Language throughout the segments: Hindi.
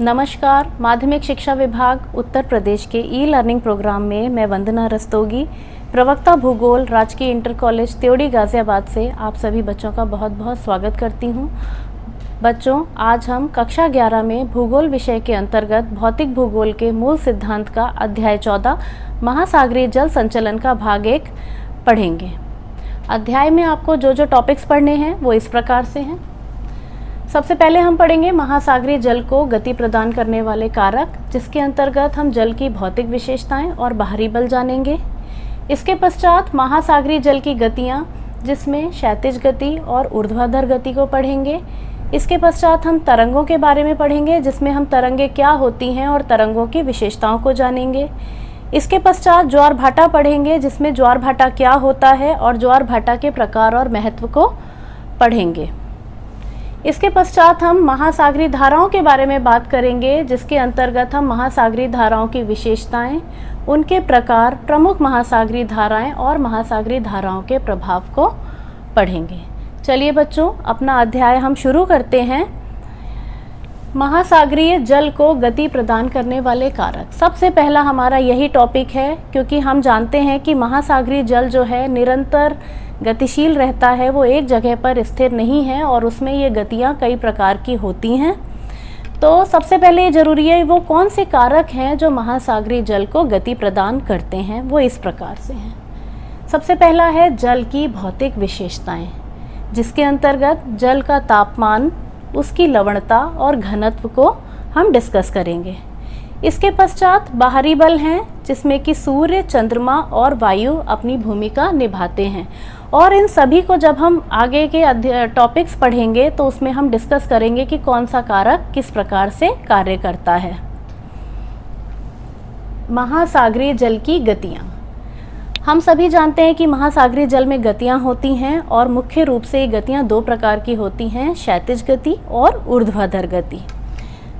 नमस्कार। माध्यमिक शिक्षा विभाग उत्तर प्रदेश के ई लर्निंग प्रोग्राम में मैं वंदना रस्तोगी, प्रवक्ता भूगोल, राजकीय इंटर कॉलेज त्योड़ी गाजियाबाद से आप सभी बच्चों का बहुत बहुत स्वागत करती हूँ। बच्चों, आज हम कक्षा 11 में भूगोल विषय के अंतर्गत भौतिक भूगोल के मूल सिद्धांत का अध्याय 14 महासागरीय जल संचलन का भाग 1 पढ़ेंगे। अध्याय में आपको जो टॉपिक्स पढ़ने हैं वो इस प्रकार से हैं। सबसे पहले हम पढ़ेंगे महासागरीय जल को गति प्रदान करने वाले कारक, जिसके अंतर्गत हम जल की भौतिक विशेषताएं और बाहरी बल जानेंगे। इसके पश्चात महासागरीय जल की गतियां, जिसमें क्षैतिज गति और ऊर्ध्वाधर गति को पढ़ेंगे। इसके पश्चात हम तरंगों के बारे में पढ़ेंगे, जिसमें हम तरंगें क्या होती हैं और तरंगों की विशेषताओं को जानेंगे। इसके पश्चात ज्वार भाटा पढ़ेंगे, जिसमें ज्वार भाटा क्या होता है और ज्वार भाटा के प्रकार और महत्व को पढ़ेंगे। इसके पश्चात हम महासागरीय धाराओं के बारे में बात करेंगे, जिसके अंतर्गत हम महासागरीय धाराओं की विशेषताएं, उनके प्रकार, प्रमुख महासागरीय धाराएं और महासागरीय धाराओं के प्रभाव को पढ़ेंगे। चलिए बच्चों, अपना अध्याय हम शुरू करते हैं। महासागरीय जल को गति प्रदान करने वाले कारक। सबसे पहला हमारा यही टॉपिक है, क्योंकि हम जानते हैं कि महासागरीय जल जो है निरंतर गतिशील रहता है, वो एक जगह पर स्थिर नहीं है और उसमें ये गतियाँ कई प्रकार की होती हैं। तो सबसे पहले ज़रूरी है वो कौन से कारक हैं जो महासागरीय जल को गति प्रदान करते हैं, वो इस प्रकार से हैं। सबसे पहला है जल की भौतिक विशेषताएं, जिसके अंतर्गत जल का तापमान, उसकी लवणता और घनत्व को हम डिस्कस करेंगे। इसके पश्चात बाहरी बल हैं, जिसमें कि सूर्य, चंद्रमा और वायु अपनी भूमिका निभाते हैं, और इन सभी को जब हम आगे के टॉपिक्स पढ़ेंगे तो उसमें हम डिस्कस करेंगे कि कौन सा कारक किस प्रकार से कार्य करता है। महासागरीय जल की गतियाँ। हम सभी जानते हैं कि महासागरीय जल में गतियाँ होती हैं और मुख्य रूप से ये गतियाँ दो प्रकार की होती हैं, क्षैतिज गति और ऊर्ध्वाधर गति।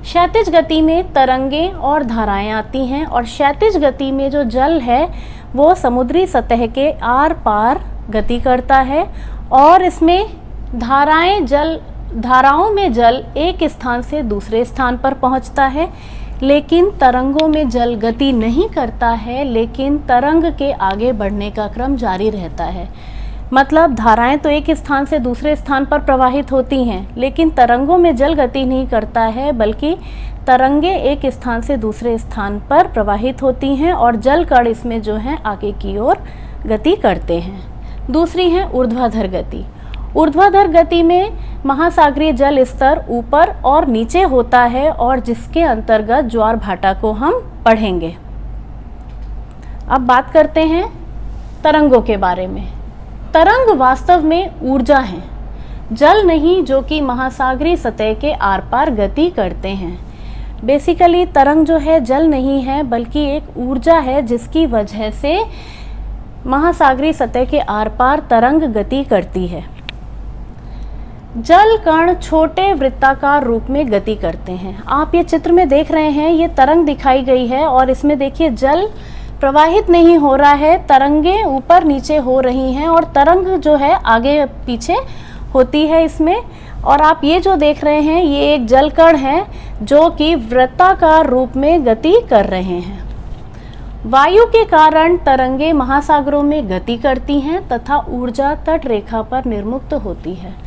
क्षैतिज गति में तरंगें और धाराएं आती हैं, और क्षैतिज गति में जो जल है वो समुद्री सतह के आर पार गति करता है, और इसमें धाराओं में जल एक स्थान से दूसरे स्थान पर पहुंचता है। लेकिन तरंगों में जल गति नहीं करता है, लेकिन तरंग के आगे बढ़ने का क्रम जारी रहता है। मतलब धाराएं तो एक स्थान से दूसरे स्थान पर प्रवाहित होती हैं, लेकिन तरंगों में जल गति नहीं करता है, बल्कि तरंगे एक स्थान से दूसरे स्थान पर प्रवाहित होती हैं और जल कण इसमें जो है आगे की ओर गति करते हैं। दूसरी है ऊर्ध्वाधर गति। ऊर्ध्वाधर गति में महासागरीय जल स्तर ऊपर और नीचे होता है, और जिसके अंतर्गत ज्वार भाटा को हम पढ़ेंगे। अब बात करते हैं तरंगों के बारे में। तरंग वास्तव में ऊर्जा है, जल नहीं, जो कि महासागरीय सतह के आर पार गति करते हैं। बेसिकली तरंग जो है जल नहीं है, बल्कि एक ऊर्जा है, जिसकी वजह से महासागरीय सतह के आर पार तरंग गति करती है। जल कण छोटे वृत्ताकार रूप में गति करते हैं। आप ये चित्र में देख रहे हैं, ये तरंग दिखाई गई है, और इसमें देखिए जल प्रवाहित नहीं हो रहा है, तरंगें ऊपर नीचे हो रही हैं, और तरंग जो है आगे पीछे होती है इसमें। और आप ये जो देख रहे हैं, ये एक जल कण है जो कि वृत्ताकार रूप में गति कर रहे हैं। वायु के कारण तरंगे महासागरों में गति करती हैं तथा ऊर्जा तट रेखा पर निर्मुक्त होती है।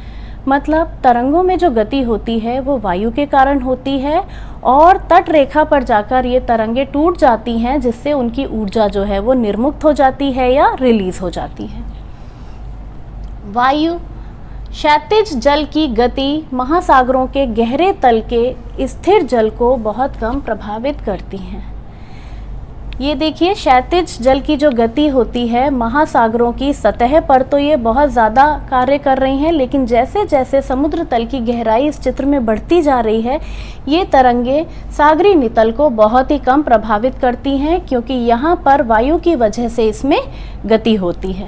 मतलब तरंगों में जो गति होती है वो वायु के कारण होती है, और तट रेखा पर जाकर ये तरंगे टूट जाती हैं, जिससे उनकी ऊर्जा जो है वो निर्मुक्त हो जाती है या रिलीज हो जाती है। वायु क्षैतिज जल की गति महासागरों के गहरे तल के स्थिर जल को बहुत कम प्रभावित करती हैं। ये देखिए, क्षैतिज जल की जो गति होती है महासागरों की सतह पर, तो ये बहुत ज़्यादा कार्य कर रही हैं, लेकिन जैसे जैसे समुद्र तल की गहराई इस चित्र में बढ़ती जा रही है, ये तरंगे सागरीय नितल को बहुत ही कम प्रभावित करती हैं, क्योंकि यहाँ पर वायु की वजह से इसमें गति होती है।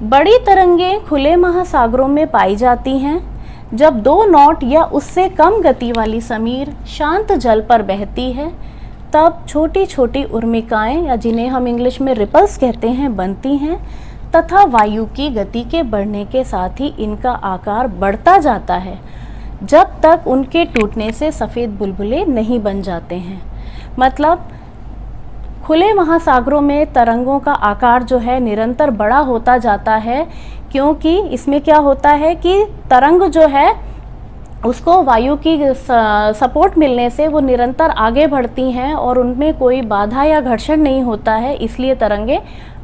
बड़ी तरंगें खुले महासागरों में पाई जाती हैं। जब 2 नॉट या उससे कम गति वाली समीर शांत जल पर बहती है, तब छोटी छोटी उर्मिकाएं, या जिन्हें हम इंग्लिश में रिपल्स कहते हैं, बनती हैं, तथा वायु की गति के बढ़ने के साथ ही इनका आकार बढ़ता जाता है। जब तक उनके टूटने से सफ़ेद बुलबुले नहीं बन जाते हैं। मतलब खुले महासागरों में तरंगों का आकार जो है निरंतर बड़ा होता जाता है, क्योंकि इसमें क्या होता है कि तरंग जो है उसको वायु की सपोर्ट मिलने से वो निरंतर आगे बढ़ती हैं और उनमें कोई बाधा या घर्षण नहीं होता है, इसलिए तरंगें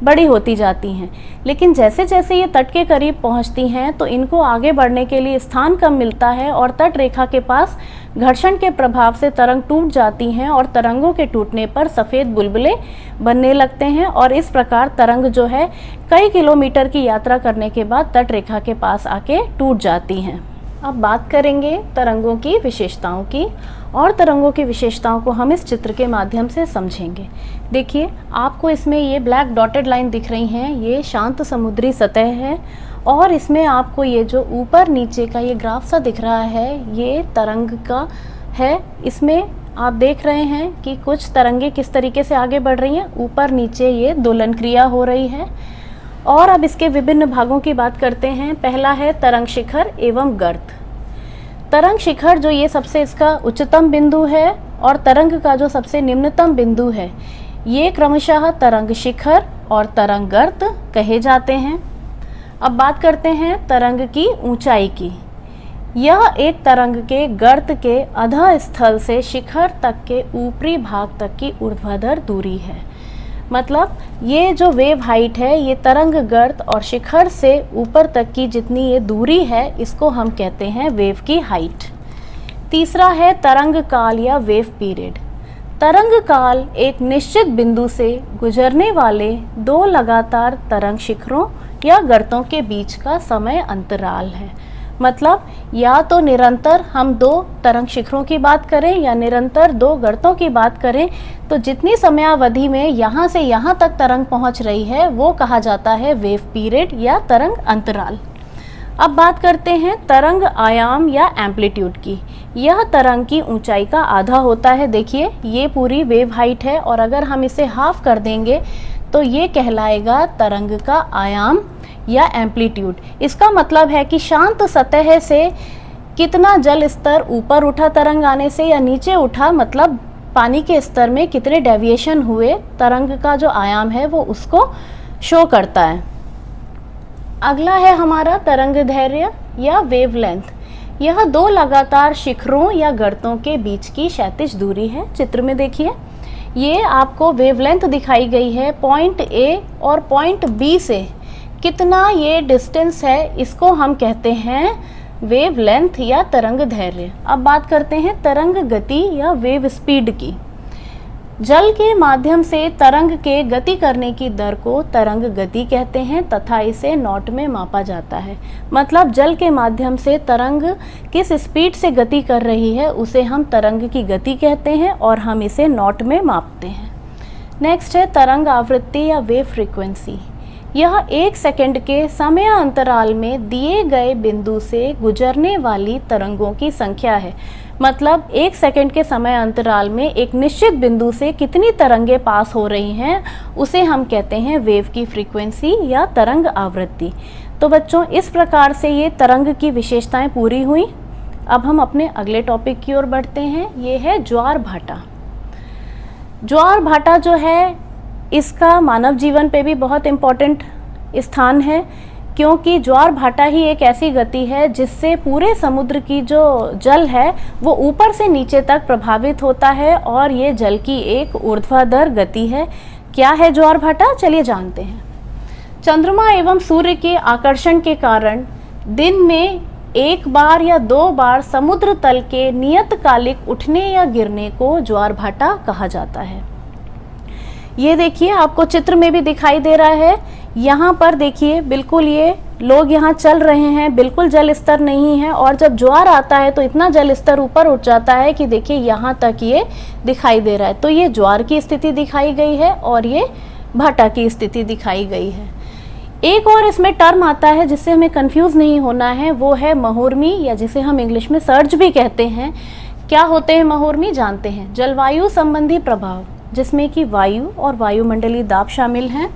बड़ी होती जाती हैं। लेकिन जैसे जैसे ये तट के करीब पहुंचती हैं तो इनको आगे बढ़ने के लिए स्थान कम मिलता है और तट रेखा के पास घर्षण के प्रभाव से तरंग टूट जाती हैं और तरंगों के टूटने पर सफ़ेद बुलबुले बनने लगते हैं और इस प्रकार तरंग जो है कई किलोमीटर की यात्रा करने के बाद तट रेखा के पास आके टूट जाती हैं। अब बात करेंगे तरंगों की विशेषताओं की, और तरंगों की विशेषताओं को हम इस चित्र के माध्यम से समझेंगे। देखिए, आपको इसमें ये ब्लैक डॉटेड लाइन दिख रही हैं, ये शांत समुद्री सतह है और इसमें आपको ये जो ऊपर नीचे का ये ग्राफ सा दिख रहा है ये तरंग का है। इसमें आप देख रहे हैं कि कुछ तरंगे किस तरीके से आगे बढ़ रही हैं, ऊपर नीचे ये दोलन क्रिया हो रही है। और अब इसके विभिन्न भागों की बात करते हैं। पहला है तरंग शिखर एवं गर्त। तरंग शिखर जो ये सबसे इसका उच्चतम बिंदु है और तरंग का जो सबसे निम्नतम बिंदु है, ये क्रमशः तरंग शिखर और तरंग गर्त कहे जाते हैं। अब बात करते हैं तरंग की ऊंचाई की। यह एक तरंग के गर्त के अधः स्थल से शिखर तक के ऊपरी भाग तक की ऊर्ध्वाधर दूरी है। मतलब ये जो वेव हाइट है, ये तरंग गर्त और शिखर से ऊपर तक की जितनी ये दूरी है, इसको हम कहते हैं वेव की हाइट। तीसरा है तरंग काल या वेव पीरियड। तरंग काल एक निश्चित बिंदु से गुजरने वाले दो लगातार तरंग शिखरों या गर्तों के बीच का समय अंतराल है। मतलब या तो निरंतर हम दो तरंग शिखरों की बात करें या निरंतर दो गर्तों की बात करें, तो जितनी समयावधि में यहाँ से यहाँ तक तरंग पहुँच रही है वो कहा जाता है वेव पीरियड या तरंग अंतराल। अब बात करते हैं तरंग आयाम या एम्पलीट्यूड की। यह तरंग की ऊंचाई का आधा होता है। देखिए, ये पूरी वेव हाइट है और अगर हम इसे हाफ कर देंगे तो ये कहलाएगा तरंग का आयाम या एम्पलीट्यूड। इसका मतलब है कि शांत सतह से कितना जल स्तर ऊपर उठा तरंग आने से या नीचे उठा, मतलब पानी के स्तर में कितने डेविएशन हुए, तरंग का जो आयाम है वो उसको शो करता है। अगला है हमारा तरंग दैर्घ्य या वेवलेंथ। यह दो लगातार शिखरों या गर्तों के बीच की क्षैतिज दूरी है। चित्र में देखिए, ये आपको वेवलेंथ दिखाई गई है। पॉइंट ए और पॉइंट बी से कितना ये डिस्टेंस है, इसको हम कहते हैं वेवलेंथ या तरंग दैर्घ्य। अब बात करते हैं तरंग गति या वेव स्पीड की। जल के माध्यम से तरंग के गति करने की दर को तरंग गति कहते हैं तथा इसे नॉट में मापा जाता है। मतलब जल के माध्यम से तरंग किस स्पीड से गति कर रही है उसे हम तरंग की गति कहते हैं और हम इसे नॉट में मापते हैं। नेक्स्ट है तरंग आवृत्ति या वेव फ्रीक्वेंसी। यह 1 सेकंड के समय अंतराल में दिए गए बिंदु से गुजरने वाली तरंगों की संख्या है। मतलब 1 सेकंड के समय अंतराल में एक निश्चित बिंदु से कितनी तरंगें पास हो रही हैं उसे हम कहते हैं वेव की फ्रीक्वेंसी या तरंग आवृत्ति। तो बच्चों, इस प्रकार से ये तरंग की विशेषताएं पूरी हुई। अब हम अपने अगले टॉपिक की ओर बढ़ते हैं। ये है ज्वार भाटा। ज्वार भाटा जो है, इसका मानव जीवन पे भी बहुत इम्पोर्टेंट स्थान है, क्योंकि ज्वार भाटा ही एक ऐसी गति है जिससे पूरे समुद्र की जो जल है वो ऊपर से नीचे तक प्रभावित होता है और ये जल की एक ऊर्ध्वाधर गति है। क्या है ज्वार भाटा, चलिए जानते हैं। चंद्रमा एवं सूर्य के आकर्षण के कारण दिन में 1 बार या 2 बार समुद्र तल के नियतकालिक उठने या गिरने को ज्वार भाटा कहा जाता है। ये देखिए, आपको चित्र में भी दिखाई दे रहा है। यहाँ पर देखिए, बिल्कुल ये लोग यहाँ चल रहे हैं, बिल्कुल जल स्तर नहीं है और जब ज्वार आता है तो इतना जल स्तर ऊपर उठ जाता है कि देखिए यहाँ तक ये दिखाई दे रहा है। तो ये ज्वार की स्थिति दिखाई गई है और ये भाटा की स्थिति दिखाई गई है। एक और इसमें टर्म आता है जिससे हमें कंफ्यूज नहीं होना है, वो है महोर्मी, या जिसे हम इंग्लिश में सर्ज भी कहते हैं। क्या होते हैं महोर्मी, जानते हैं। जलवायु संबंधी प्रभाव जिसमें कि वायु और वायुमंडलीय दाब शामिल हैं।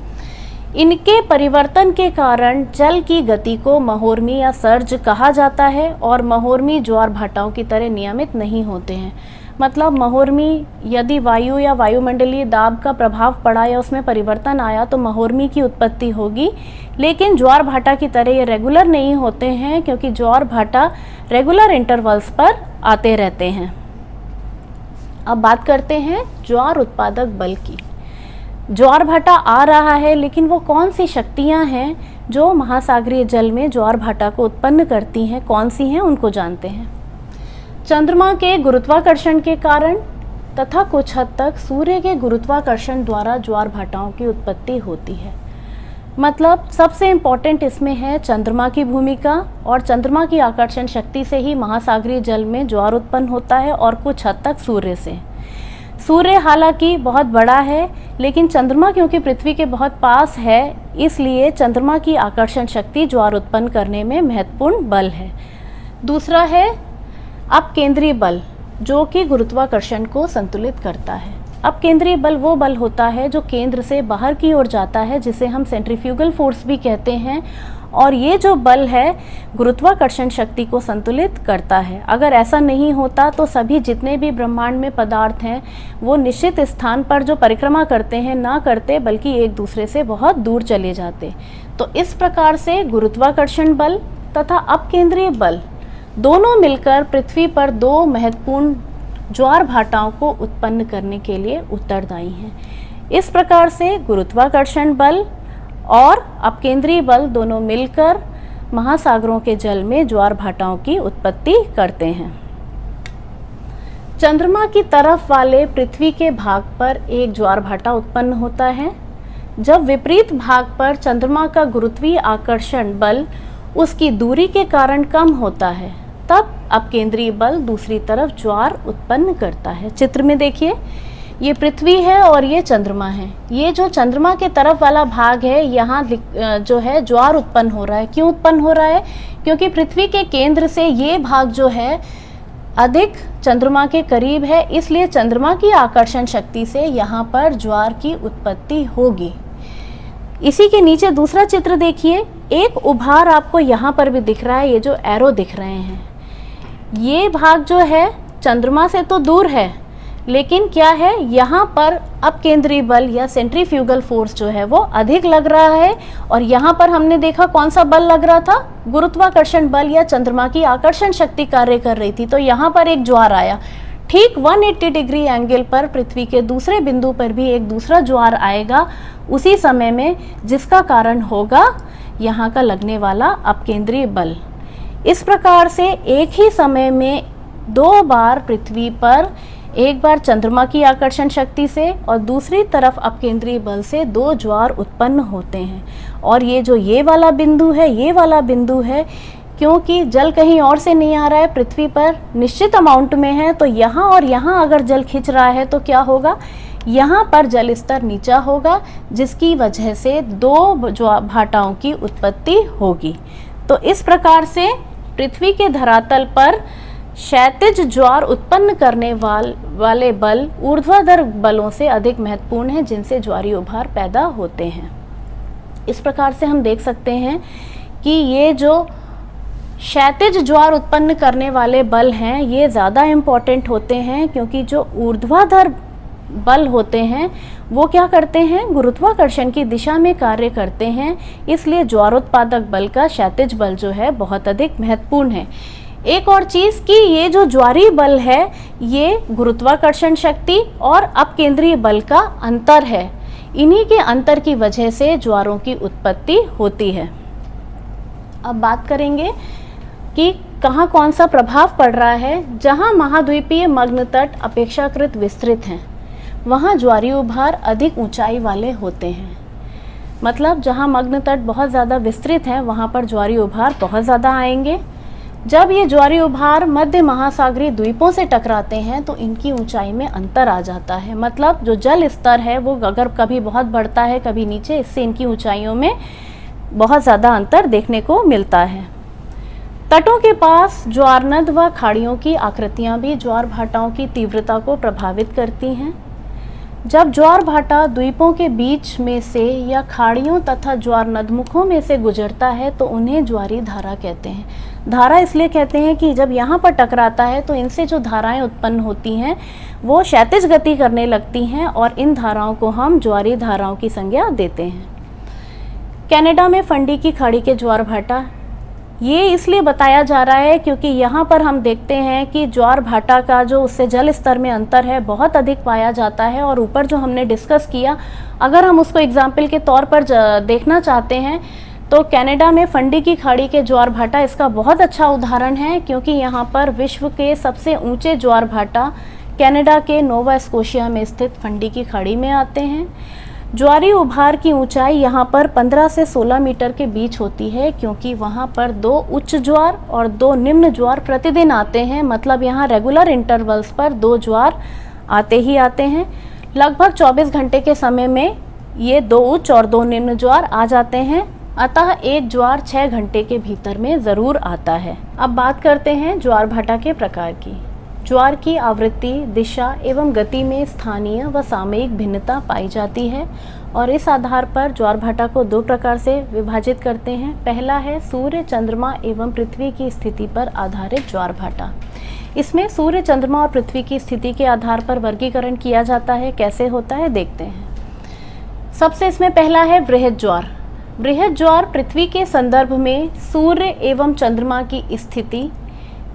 इनके परिवर्तन के कारण जल की गति को महोर्मी या सर्ज कहा जाता है और महोर्मी ज्वार भाटाओं की तरह नियमित नहीं होते हैं। मतलब महोर्मी यदि वायु या वायुमंडलीय दाब का प्रभाव पड़ा या उसमें परिवर्तन आया तो महोर्मी की उत्पत्ति होगी, लेकिन ज्वार भाटा की तरह ये रेगुलर नहीं होते हैं, क्योंकि ज्वार भाटा रेगुलर इंटरवल्स पर आते रहते हैं। अब बात करते हैं ज्वार उत्पादक बल की। ज्वार भाटा आ रहा है, लेकिन वो कौन सी शक्तियां हैं जो महासागरीय जल में ज्वार भाटा को उत्पन्न करती हैं, कौन सी हैं उनको जानते हैं। चंद्रमा के गुरुत्वाकर्षण के कारण तथा कुछ हद तक सूर्य के गुरुत्वाकर्षण द्वारा ज्वार भाटाओं की उत्पत्ति होती है। मतलब सबसे इम्पॉर्टेंट इसमें है चंद्रमा की भूमिका, और चंद्रमा की आकर्षण शक्ति से ही महासागरीय जल में ज्वार उत्पन्न होता है और कुछ हद तक सूर्य से। सूर्य हालांकि बहुत बड़ा है, लेकिन चंद्रमा क्योंकि पृथ्वी के बहुत पास है, इसलिए चंद्रमा की आकर्षण शक्ति ज्वार उत्पन्न करने में महत्वपूर्ण बल है। दूसरा है अपकेंद्रीय बल, जो कि गुरुत्वाकर्षण को संतुलित करता है। अपकेंद्रीय बल वो बल होता है जो केंद्र से बाहर की ओर जाता है, जिसे हम सेंट्रीफ्यूगल फोर्स भी कहते हैं, और ये जो बल है गुरुत्वाकर्षण शक्ति को संतुलित करता है। अगर ऐसा नहीं होता तो सभी जितने भी ब्रह्मांड में पदार्थ हैं वो निश्चित स्थान पर जो परिक्रमा करते हैं ना करते, बल्कि एक दूसरे से बहुत दूर चले जाते। तो इस प्रकार से गुरुत्वाकर्षण बल तथा अपकेंद्रीय बल दोनों मिलकर पृथ्वी पर दो महत्वपूर्ण ज्वार भाटाओं को उत्पन्न करने के लिए उत्तरदायी हैं। इस प्रकार से गुरुत्वाकर्षण बल और अपकेंद्रीय बल दोनों मिलकर महासागरों के जल में ज्वार भाटाओं की उत्पत्ति करते हैं। चंद्रमा की तरफ वाले पृथ्वी के भाग पर एक ज्वार भाटा उत्पन्न होता है। जब विपरीत भाग पर चंद्रमा का गुरुत्वीय आकर्षण बल उसकी दूरी के कारण कम होता है, तब अपकेंद्रीय बल दूसरी तरफ ज्वार उत्पन्न करता है। चित्र में देखिए, ये पृथ्वी है और ये चंद्रमा है। ये जो चंद्रमा के तरफ वाला भाग है, यहाँ जो है ज्वार उत्पन्न हो रहा है। क्यों उत्पन्न हो रहा है? क्योंकि पृथ्वी के केंद्र से ये भाग जो है अधिक चंद्रमा के करीब है, इसलिए चंद्रमा की आकर्षण शक्ति से यहाँ पर ज्वार की उत्पत्ति होगी। इसी के नीचे दूसरा चित्र देखिए, एक उभार आपको यहाँ पर भी दिख रहा है। ये जो एरो दिख रहे हैं, ये भाग जो है चंद्रमा से तो दूर है, लेकिन क्या है, यहाँ पर अपकेंद्रीय बल या सेंट्रीफ्यूगल फोर्स जो है वो अधिक लग रहा है। और यहाँ पर हमने देखा कौन सा बल लग रहा था? गुरुत्वाकर्षण बल या चंद्रमा की आकर्षण शक्ति कार्य कर रही थी। तो यहाँ पर एक ज्वार आया। ठीक 180 डिग्री एंगल पर पृथ्वी के दूसरे बिंदु पर भी एक दूसरा ज्वार आएगा उसी समय में, जिसका कारण होगा यहाँ का लगने वाला अपकेंद्रीय बल। इस प्रकार से एक ही समय में दो बार पृथ्वी पर, एक बार चंद्रमा की आकर्षण शक्ति से और दूसरी तरफ अपकेंद्रीय बल से दो ज्वार उत्पन्न होते हैं। और ये जो ये वाला बिंदु है, ये वाला बिंदु है, क्योंकि जल कहीं और से नहीं आ रहा है, पृथ्वी पर निश्चित अमाउंट में है, तो यहाँ और यहाँ अगर जल खिंच रहा है तो क्या होगा? यहाँ पर जल स्तर नीचा होगा, जिसकी वजह से दो ज्वार भाटाओं की उत्पत्ति होगी। तो इस प्रकार से पृथ्वी के धरातल पर क्षैतिज ज्वार उत्पन्न करने वाले बल ऊर्ध्वाधर बलों से अधिक महत्वपूर्ण हैं, जिनसे ज्वारीय उभार पैदा होते हैं। इस प्रकार से हम देख सकते हैं कि ये जो क्षैतिज ज्वार उत्पन्न करने वाले बल हैं, ये ज़्यादा इम्पॉर्टेंट होते हैं, क्योंकि जो ऊर्ध्वाधर बल होते हैं वो क्या करते हैं? गुरुत्वाकर्षण की दिशा में कार्य करते हैं। इसलिए ज्वारोत्पादक बल का क्षैतिज बल जो है बहुत अधिक महत्वपूर्ण है। एक और चीज़ कि ये जो ज्वारीय बल है, ये गुरुत्वाकर्षण शक्ति और अपकेंद्रीय बल का अंतर है। इन्हीं के अंतर की वजह से ज्वारों की उत्पत्ति होती है। अब बात करेंगे कि कहाँ कौन सा प्रभाव पड़ रहा है। जहाँ महाद्वीपीय मग्न तट अपेक्षाकृत विस्तृत हैं, वहाँ ज्वारीय उभार अधिक ऊंचाई वाले होते हैं। मतलब जहाँ मग्न तट बहुत ज़्यादा विस्तृत हैं, वहाँ पर ज्वारीय उभार बहुत ज़्यादा आएंगे। जब ये ज्वारीय उभार मध्य महासागरीय द्वीपों से टकराते हैं तो इनकी ऊंचाई में अंतर आ जाता है। मतलब जो जल स्तर है वो अगर कभी बहुत बढ़ता है, कभी नीचे, इससे इनकी ऊंचाइयों में बहुत ज़्यादा अंतर देखने को मिलता है। तटों के पास ज्वारनद व खाड़ियों की आकृतियाँ भी ज्वार भाटाओं की तीव्रता को प्रभावित करती हैं। जब ज्वार भाटा द्वीपों के बीच में से या खाड़ियों तथा ज्वार नदमुखों में से गुजरता है तो उन्हें ज्वारी धारा कहते हैं। धारा इसलिए कहते हैं कि जब यहाँ पर टकराता है तो इनसे जो धाराएं उत्पन्न होती हैं वो क्षैतिज गति करने लगती हैं और इन धाराओं को हम ज्वारी धाराओं की संज्ञा देते हैं। कनाडा में फंडी की खाड़ी के ज्वार भाटा ये इसलिए बताया जा रहा है क्योंकि यहाँ पर हम देखते हैं कि ज्वार भाटा का जो उससे जल स्तर में अंतर है बहुत अधिक पाया जाता है। और ऊपर जो हमने डिस्कस किया, अगर हम उसको एग्जाम्पल के तौर पर देखना चाहते हैं तो कनाडा में फंडी की खाड़ी के ज्वार भाटा इसका बहुत अच्छा उदाहरण है, क्योंकि यहाँ पर विश्व के सबसे ऊंचे ज्वार भाटा कनाडा के नोवा स्कोशिया में स्थित फंडी की खाड़ी में आते हैं। ज्वारी उभार की ऊंचाई यहाँ पर 15 से 16 मीटर के बीच होती है, क्योंकि वहाँ पर 2 उच्च ज्वार और 2 निम्न ज्वार प्रतिदिन आते हैं। मतलब यहाँ रेगुलर इंटरवल्स पर 2 ज्वार आते ही आते हैं। लगभग 24 घंटे के समय में ये 2 उच्च और 2 निम्न ज्वार आ जाते हैं, अतः एक ज्वार 6 घंटे के भीतर में ज़रूर आता है। अब बात करते हैं ज्वार भाटा के प्रकार की। ज्वार की आवृत्ति, दिशा एवं गति में स्थानीय व सामयिक भिन्नता पाई जाती है और इस आधार पर ज्वार भाटा को 2 प्रकार से विभाजित करते हैं। पहला है सूर्य, चंद्रमा एवं पृथ्वी की स्थिति पर आधारित ज्वार भाटा। इसमें सूर्य, चंद्रमा और पृथ्वी की स्थिति के आधार पर वर्गीकरण किया जाता है। कैसे होता है देखते हैं। सबसे इसमें पहला है वृहद ज्वार। वृहद ज्वार पृथ्वी के संदर्भ में सूर्य एवं चंद्रमा की स्थिति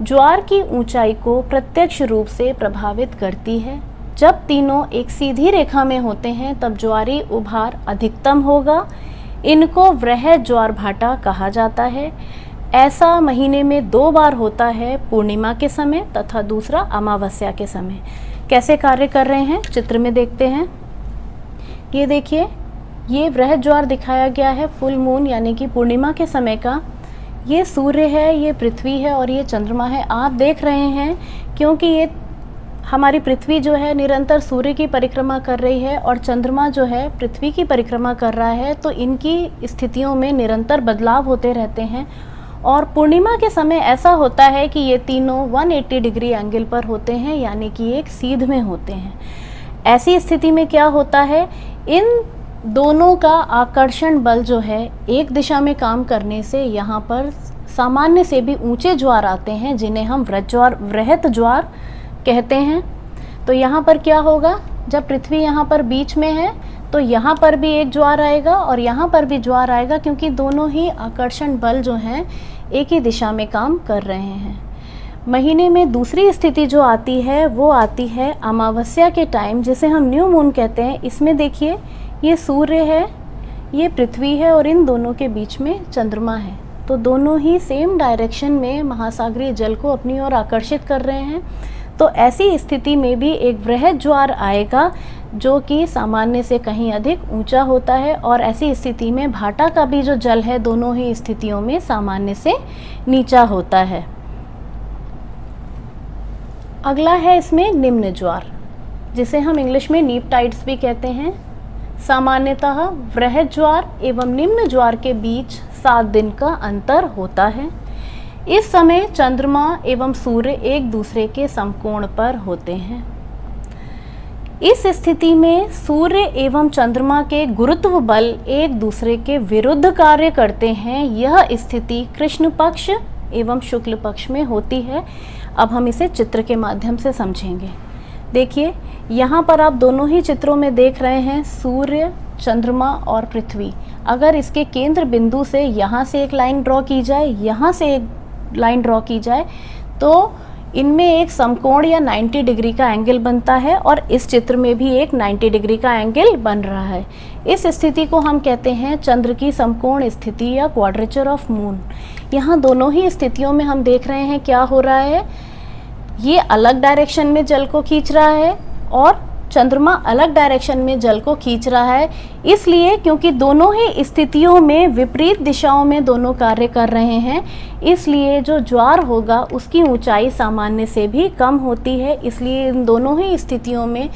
ज्वार की ऊंचाई को प्रत्यक्ष रूप से प्रभावित करती है। जब तीनों एक सीधी रेखा में होते हैं तब ज्वारी उभार अधिकतम होगा। इनको वृहद ज्वार भाटा कहा जाता है। ऐसा महीने में 2 बार होता है, पूर्णिमा के समय तथा दूसरा अमावस्या के समय। कैसे कार्य कर रहे हैं चित्र में देखते हैं। ये देखिए, ये वृहद ज्वार दिखाया गया है फुल मून यानी कि पूर्णिमा के समय का। ये सूर्य है, ये पृथ्वी है और ये चंद्रमा है। आप देख रहे हैं क्योंकि ये हमारी पृथ्वी जो है निरंतर सूर्य की परिक्रमा कर रही है और चंद्रमा जो है पृथ्वी की परिक्रमा कर रहा है, तो इनकी स्थितियों में निरंतर बदलाव होते रहते हैं। और पूर्णिमा के समय ऐसा होता है कि ये तीनों 180 डिग्री एंगल पर होते हैं, यानी कि एक सीध में होते हैं। ऐसी स्थिति में क्या होता है, इन दोनों का आकर्षण बल जो है एक दिशा में काम करने से यहाँ पर सामान्य से भी ऊंचे ज्वार आते हैं, जिन्हें हम वृहद ज्वार कहते हैं। तो यहाँ पर क्या होगा, जब पृथ्वी यहाँ पर बीच में है तो यहाँ पर भी एक ज्वार आएगा और यहाँ पर भी ज्वार आएगा, क्योंकि दोनों ही आकर्षण बल जो हैं एक ही दिशा में काम कर रहे हैं। महीने में दूसरी स्थिति जो आती है वो आती है अमावस्या के टाइम, जिसे हम न्यू मून कहते हैं। इसमें देखिए, ये सूर्य है, ये पृथ्वी है और इन दोनों के बीच में चंद्रमा है। तो दोनों ही सेम डायरेक्शन में महासागरीय जल को अपनी ओर आकर्षित कर रहे हैं। तो ऐसी स्थिति में भी एक वृहद ज्वार आएगा जो कि सामान्य से कहीं अधिक ऊंचा होता है। और ऐसी स्थिति में भाटा का भी जो जल है दोनों ही स्थितियों में सामान्य से नीचा होता है। अगला है इसमें निम्न ज्वार, जिसे हम इंग्लिश में नीप टाइड्स भी कहते हैं। सामान्यतः वृहद ज्वार एवं निम्न ज्वार के बीच 7 दिन का अंतर होता है। इस समय चंद्रमा एवं सूर्य एक दूसरे के समकोण पर होते हैं। इस स्थिति में सूर्य एवं चंद्रमा के गुरुत्व बल एक दूसरे के विरुद्ध कार्य करते हैं। यह स्थिति कृष्ण पक्ष एवं शुक्ल पक्ष में होती है। अब हम इसे चित्र के माध्यम से समझेंगे। देखिए, यहाँ पर आप दोनों ही चित्रों में देख रहे हैं सूर्य, चंद्रमा और पृथ्वी। अगर इसके केंद्र बिंदु से यहाँ से एक लाइन ड्रॉ की जाए, यहाँ से एक लाइन ड्रॉ की जाए, तो इनमें एक समकोण या 90 डिग्री का एंगल बनता है और इस चित्र में भी एक 90 डिग्री का एंगल बन रहा है। इस स्थिति को हम कहते हैं चंद्र की समकोण स्थिति या क्वाड्रेचर ऑफ मून। यहाँ दोनों ही स्थितियों में हम देख रहे हैं क्या हो रहा है, ये अलग डायरेक्शन में जल को खींच रहा है और चंद्रमा अलग डायरेक्शन में जल को खींच रहा है। इसलिए क्योंकि दोनों ही स्थितियों में विपरीत दिशाओं में दोनों कार्य कर रहे हैं, इसलिए जो ज्वार होगा उसकी ऊंचाई सामान्य से भी कम होती है। इसलिए इन दोनों ही स्थितियों में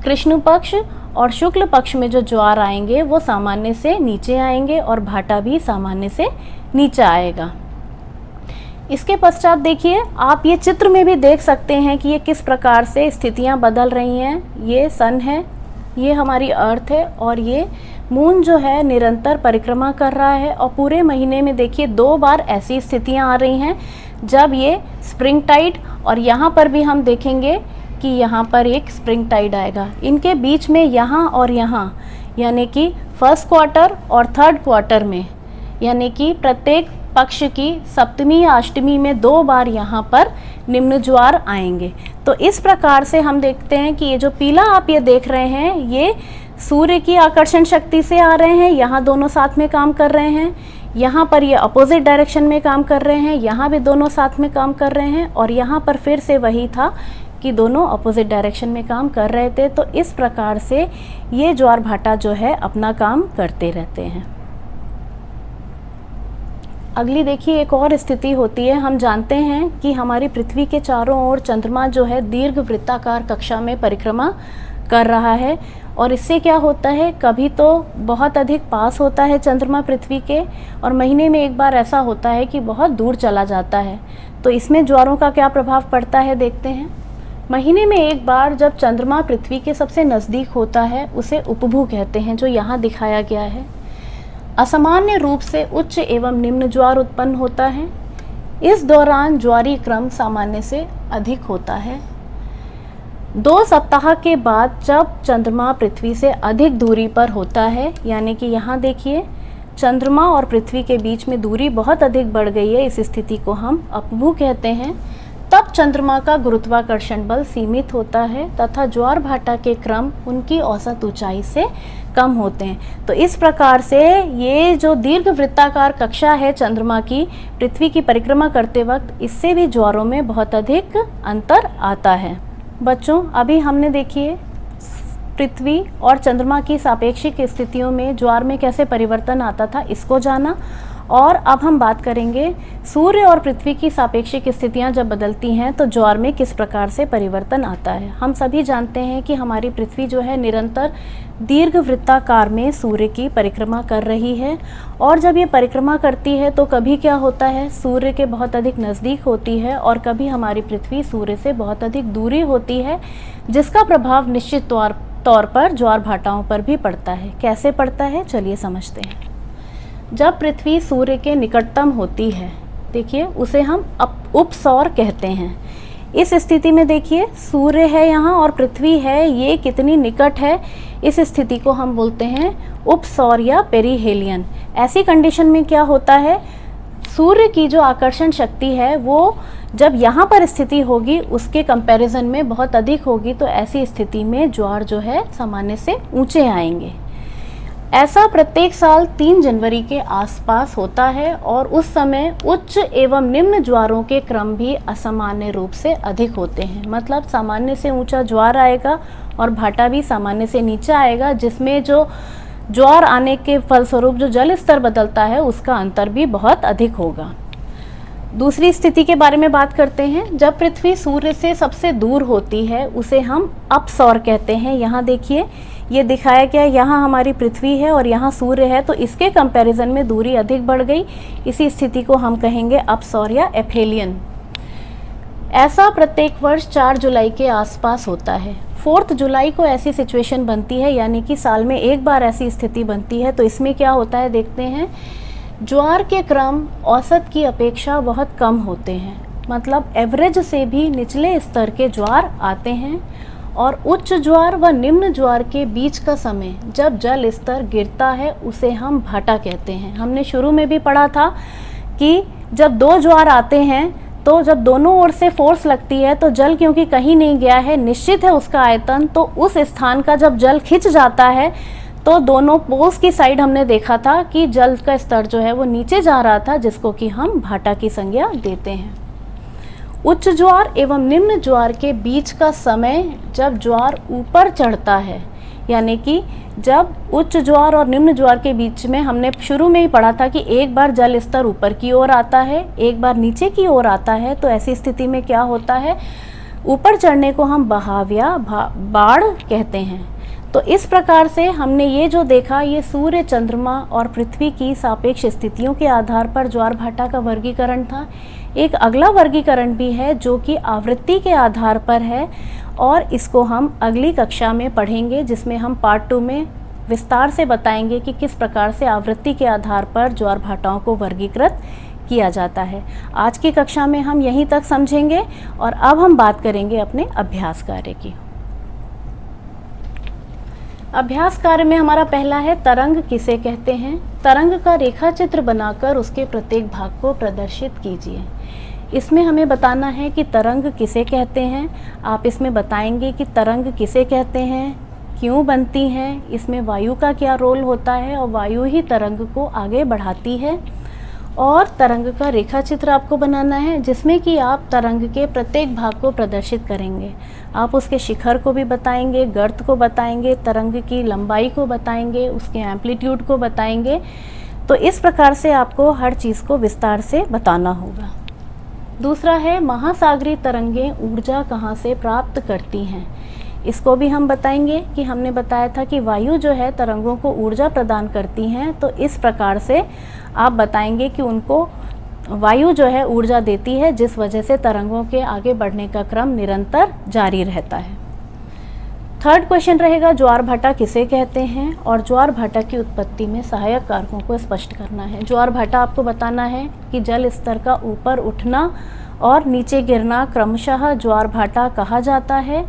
कृष्ण पक्ष और शुक्ल पक्ष में जो ज्वार आएंगे वो सामान्य से नीचे आएंगे और भाटा भी सामान्य से नीचे आएगा। इसके पश्चात देखिए, आप ये चित्र में भी देख सकते हैं कि ये किस प्रकार से स्थितियां बदल रही हैं। ये सन है ये हमारी अर्थ है और ये मून जो है निरंतर परिक्रमा कर रहा है। और पूरे महीने में देखिए 2 बार ऐसी स्थितियां आ रही हैं जब ये स्प्रिंग टाइड, और यहाँ पर भी हम देखेंगे कि यहाँ पर एक स्प्रिंग टाइड आएगा। इनके बीच में यहाँ और यहाँ, यानी कि फर्स्ट क्वार्टर और थर्ड क्वार्टर में, यानी कि प्रत्येक पक्ष की सप्तमी या अष्टमी में 2 बार यहाँ पर निम्न ज्वार आएंगे। तो इस प्रकार से हम देखते हैं कि ये जो पीला आप ये देख रहे हैं, ये सूर्य की आकर्षण शक्ति से आ रहे हैं। यहाँ दोनों साथ में काम कर रहे हैं, यहाँ पर ये अपोजिट डायरेक्शन में काम कर रहे हैं, यहाँ भी दोनों साथ में काम कर रहे हैं, और यहाँ पर फिर से वही था कि दोनों अपोजिट डायरेक्शन में काम कर रहे थे। तो इस प्रकार से ये ज्वार भाटा जो है अपना काम करते रहते हैं। अगली देखिए एक और स्थिति होती है। हम जानते हैं कि हमारी पृथ्वी के चारों ओर चंद्रमा जो है दीर्घ वृत्ताकार कक्षा में परिक्रमा कर रहा है, और इससे क्या होता है, कभी तो बहुत अधिक पास होता है चंद्रमा पृथ्वी के, और महीने में एक बार ऐसा होता है कि बहुत दूर चला जाता है। तो इसमें ज्वारों का क्या प्रभाव पड़ता है देखते हैं। महीने में एक बार जब चंद्रमा पृथ्वी के सबसे नज़दीक होता है उसे उपभू कहते हैं, जो यहाँ दिखाया गया है। असामान्य रूप से उच्च एवं निम्न ज्वार उत्पन्न होता है। इस दौरान ज्वारीय क्रम सामान्य से अधिक होता है। 2 सप्ताह के बाद जब चंद्रमा पृथ्वी से अधिक दूरी पर होता है, यानी कि यहाँ देखिए चंद्रमा और पृथ्वी के बीच में दूरी बहुत अधिक बढ़ गई है, इस स्थिति को हम अपभू कहते हैं। तब चंद्रमा का गुरुत्वाकर्षण बल सीमित होता है तथा ज्वार भाटा के क्रम उनकी औसत ऊंचाई से कम होते हैं। तो इस प्रकार से ये जो दीर्घ वृत्ताकार कक्षा है चंद्रमा की पृथ्वी की परिक्रमा करते वक्त, इससे भी ज्वारों में बहुत अधिक अंतर आता है। बच्चों, अभी हमने देखिए पृथ्वी और चंद्रमा की सापेक्षिक स्थितियों में ज्वार में कैसे परिवर्तन आता था, इसको जाना। और अब हम बात करेंगे सूर्य और पृथ्वी की सापेक्षिक स्थितियां जब बदलती हैं तो ज्वार में किस प्रकार से परिवर्तन आता है। हम सभी जानते हैं कि हमारी पृथ्वी जो है निरंतर दीर्घ वृत्ताकार में सूर्य की परिक्रमा कर रही है, और जब ये परिक्रमा करती है तो कभी क्या होता है, सूर्य के बहुत अधिक नज़दीक होती है, और कभी हमारी पृथ्वी सूर्य से बहुत अधिक दूरी होती है, जिसका प्रभाव निश्चित तौर पर ज्वार भाटाओं पर भी पड़ता है। कैसे पड़ता है, चलिए समझते हैं। जब पृथ्वी सूर्य के निकटतम होती है, देखिए उसे हम उपसौर कहते हैं। इस स्थिति में देखिए सूर्य है यहाँ और पृथ्वी है, ये कितनी निकट है, इस स्थिति को हम बोलते हैं उपसौर या पेरीहेलियन। ऐसी कंडीशन में क्या होता है, सूर्य की जो आकर्षण शक्ति है वो जब यहाँ पर स्थिति होगी उसके कंपैरिजन में बहुत अधिक होगी, तो ऐसी स्थिति में ज्वार जो है सामान्य से ऊंचे आएंगे। ऐसा प्रत्येक साल 3 जनवरी के आसपास होता है, और उस समय उच्च एवं निम्न ज्वारों के क्रम भी असामान्य रूप से अधिक होते हैं। मतलब सामान्य से ऊंचा ज्वार आएगा और भाटा भी सामान्य से नीचा आएगा, जिसमें जो ज्वार आने के फलस्वरूप जो जल स्तर बदलता है उसका अंतर भी बहुत अधिक होगा। दूसरी स्थिति के बारे में बात करते हैं। जब पृथ्वी सूर्य से सबसे दूर होती है उसे हम अपसौर कहते हैं। यहाँ देखिए ये दिखाया गया, यहाँ हमारी पृथ्वी है और यहाँ सूर्य है, तो इसके कंपैरिजन में दूरी अधिक बढ़ गई। इसी स्थिति को हम कहेंगे अपसौर या एफेलियन। ऐसा प्रत्येक वर्ष 4 जुलाई के आसपास होता है। 4 जुलाई को ऐसी सिचुएशन बनती है, यानी कि साल में एक बार ऐसी स्थिति बनती है। तो इसमें क्या होता है देखते हैं। ज्वार के क्रम औसत की अपेक्षा बहुत कम होते हैं, मतलब एवरेज से भी निचले स्तर के ज्वार आते हैं, और उच्च ज्वार व निम्न ज्वार के बीच का समय जब जल स्तर गिरता है उसे हम भाटा कहते हैं। हमने शुरू में भी पढ़ा था कि जब 2 ज्वार आते हैं तो जब दोनों ओर से फोर्स लगती है तो जल क्योंकि कहीं नहीं गया है, निश्चित है उसका आयतन, तो उस स्थान का जब जल खिंच जाता है तो दोनों पोल्स की साइड हमने देखा था कि जल का स्तर जो है वो नीचे जा रहा था, जिसको कि हम भाटा की संज्ञा देते हैं। उच्च ज्वार एवं निम्न ज्वार के बीच का समय जब ज्वार ऊपर चढ़ता है, यानी कि जब उच्च ज्वार और निम्न ज्वार के बीच में हमने शुरू में ही पढ़ा था कि एक बार जल स्तर ऊपर की ओर आता है, एक बार नीचे की ओर आता है, तो ऐसी स्थिति में क्या होता है, ऊपर चढ़ने को हम बहाव या बाढ़ कहते हैं। तो इस प्रकार से हमने ये जो देखा, ये सूर्य, चंद्रमा और पृथ्वी की सापेक्ष स्थितियों के आधार पर ज्वार भाटा का वर्गीकरण था। एक अगला वर्गीकरण भी है जो कि आवृत्ति के आधार पर है, और इसको हम अगली कक्षा में पढ़ेंगे, जिसमें हम पार्ट 2 में विस्तार से बताएंगे कि किस प्रकार से आवृत्ति के आधार पर ज्वार भाटाओं को वर्गीकृत किया जाता है। आज की कक्षा में हम यहीं तक समझेंगे और अब हम बात करेंगे अपने अभ्यास कार्य की। अभ्यास कार्य में हमारा पहला है तरंग किसे कहते हैं। तरंग का रेखा चित्र बनाकर उसके प्रत्येक भाग को प्रदर्शित कीजिए। इसमें हमें बताना है कि तरंग किसे कहते हैं। आप इसमें बताएंगे कि तरंग किसे कहते हैं, क्यों बनती हैं, इसमें वायु का क्या रोल होता है और वायु ही तरंग को आगे बढ़ाती है। और तरंग का रेखा चित्र आपको बनाना है, जिसमें कि आप तरंग के प्रत्येक भाग को प्रदर्शित करेंगे। आप उसके शिखर को भी बताएंगे, गर्त को बताएंगे, तरंग की लंबाई को बताएंगे, उसके एम्पलीट्यूड को बताएंगे। तो इस प्रकार से आपको हर चीज़ को विस्तार से बताना होगा। दूसरा है महासागरीय तरंगें ऊर्जा कहाँ से प्राप्त करती हैं। इसको भी हम बताएंगे कि हमने बताया था कि वायु जो है तरंगों को ऊर्जा प्रदान करती हैं, तो इस प्रकार से आप बताएंगे कि उनको वायु जो है ऊर्जा देती है, जिस वजह से तरंगों के आगे बढ़ने का क्रम निरंतर जारी रहता है। थर्ड क्वेश्चन रहेगा ज्वार भाटा किसे कहते हैं और ज्वार भाटा की उत्पत्ति में सहायक कारकों को स्पष्ट करना है। ज्वार भाटा आपको बताना है कि जल स्तर का ऊपर उठना और नीचे गिरना क्रमशः ज्वार भाटा कहा जाता है।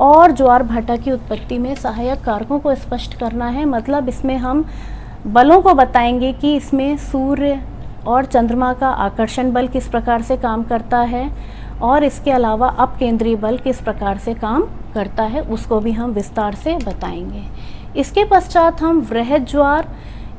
और ज्वार भाटा की उत्पत्ति में सहायक कारकों को स्पष्ट करना है, मतलब इसमें हम बलों को बताएंगे कि इसमें सूर्य और चंद्रमा का आकर्षण बल किस प्रकार से काम करता है और इसके अलावा अपकेंद्रीय बल किस प्रकार से काम करता है, उसको भी हम विस्तार से बताएंगे। इसके पश्चात हम वृहद ज्वार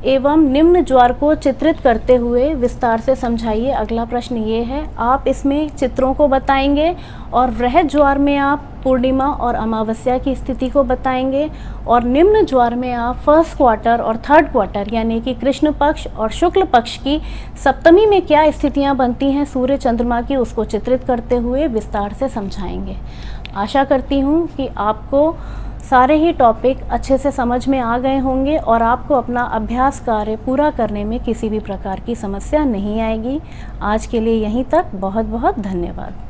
एवं निम्न ज्वार को चित्रित करते हुए विस्तार से समझाइए। अगला प्रश्न ये है, आप इसमें चित्रों को बताएंगे और वृहद ज्वार में आप पूर्णिमा और अमावस्या की स्थिति को बताएंगे और निम्न ज्वार में आप फर्स्ट क्वार्टर और थर्ड क्वार्टर यानी कि कृष्ण पक्ष और शुक्ल पक्ष की सप्तमी में क्या स्थितियां बनती हैं सूर्य चंद्रमा की, उसको चित्रित करते हुए विस्तार से समझाएंगे। आशा करती हूँ कि आपको सारे ही टॉपिक अच्छे से समझ में आ गए होंगे और आपको अपना अभ्यास कार्य पूरा करने में किसी भी प्रकार की समस्या नहीं आएगी। आज के लिए यहीं तक, बहुत बहुत धन्यवाद।